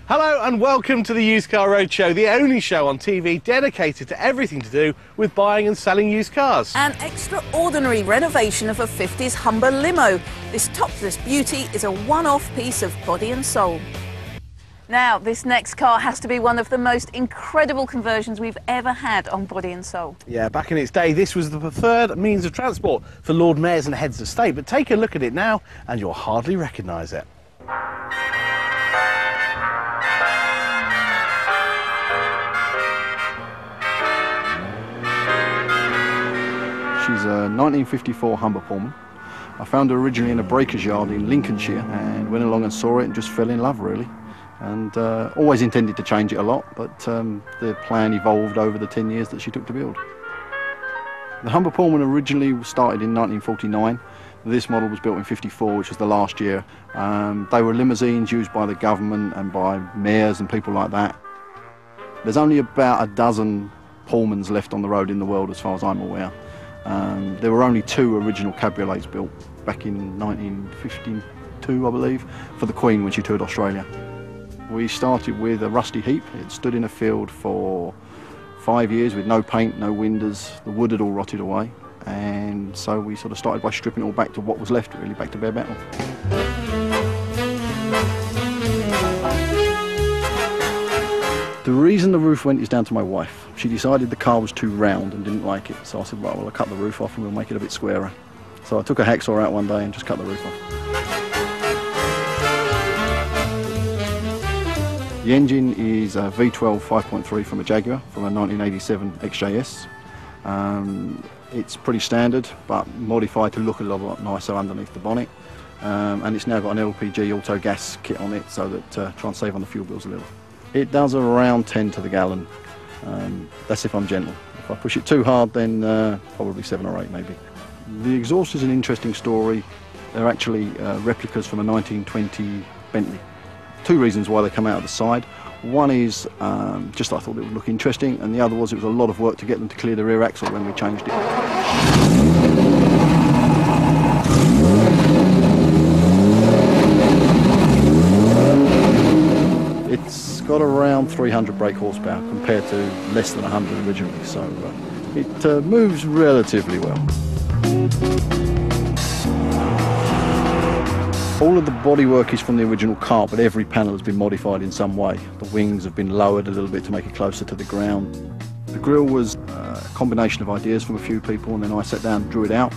Hello and welcome to the Used Car Roadshow, the only show on TV dedicated to everything to do with buying and selling used cars. An extraordinary renovation of a 50s Humber limo. This topless beauty is a one-off piece of body and soul. Now, this next car has to be one of the most incredible conversions we've ever had on Body and Soul. Yeah, back in its day, this was the preferred means of transport for Lord Mayors and heads of state, but take a look at it now and you'll hardly recognise it. She's a 1954 Humber Pullman. I found her originally in a breaker's yard in Lincolnshire and went along and saw it and just fell in love, really. And always intended to change it a lot, but the plan evolved over the 10 years that she took to build. The Humber Pullman originally started in 1949. This model was built in 54, which was the last year. They were limousines used by the government and by mayors and people like that. There's only about a dozen Pullmans left on the road in the world, as far as I'm aware. There were only 2 original Cabriolets built back in 1952, I believe, for the Queen when she toured Australia. We started with a rusty heap. It stood in a field for 5 years with no paint, no windows. The wood had all rotted away, and so we sort of started by stripping it all back to what was left, really, back to bare metal. The reason the roof went is down to my wife. She decided the car was too round and didn't like it, so I said, right, well, I'll cut the roof off and we'll make it a bit squarer. So I took a hacksaw out one day and just cut the roof off. The engine is a V12 5.3 from a Jaguar from a 1987 XJS. It's pretty standard, but modified to look a lot nicer underneath the bonnet. And it's now got an LPG auto gas kit on it, so that try and save on the fuel bills a little. It does around 10 to the gallon. That's if I'm gentle. If I push it too hard, then probably 7 or 8 maybe. The exhaust is an interesting story. They're actually replicas from a 1920 Bentley. 2 reasons why they come out of the side. One is just I thought it would look interesting, and the other was it was a lot of work to get them to clear the rear axle when we changed it. It's got around 300 brake horsepower compared to less than 100 originally, so it moves relatively well. All of the bodywork is from the original car, but every panel has been modified in some way. The wings have been lowered a little bit to make it closer to the ground. The grille was a combination of ideas from a few people, and then I sat down and drew it out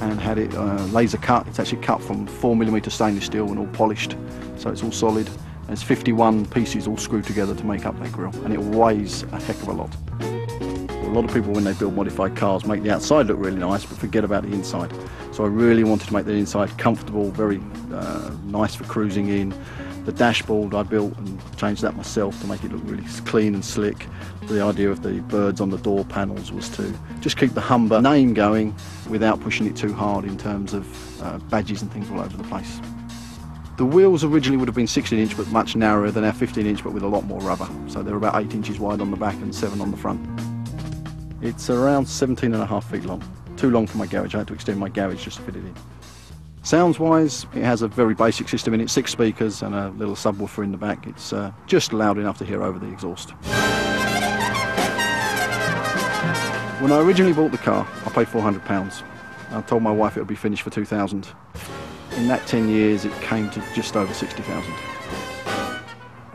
and had it laser cut. It's actually cut from 4mm stainless steel and all polished, so it's all solid. And it's 51 pieces all screwed together to make up that grille, and it weighs a heck of a lot. A lot of people, when they build modified cars, make the outside look really nice but forget about the inside. So I really wanted to make the inside comfortable, very nice for cruising in. The dashboard I built and changed that myself to make it look really clean and slick. The idea of the birds on the door panels was to just keep the Humber name going without pushing it too hard in terms of badges and things all over the place. The wheels originally would have been 16-inch but much narrower than our 15-inch, but with a lot more rubber. So they're about 8 inches wide on the back and 7 on the front. It's around 17.5 feet long. Too long for my garage. I had to extend my garage just to fit it in. Sounds-wise, it has a very basic system in it, 6 speakers and a little subwoofer in the back. It's just loud enough to hear over the exhaust. When I originally bought the car, I paid £400. I told my wife it would be finished for £2,000. In that 10 years, it came to just over £60,000.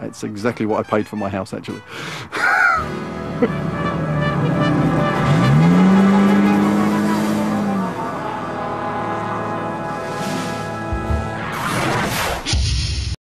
It's exactly what I paid for my house, actually.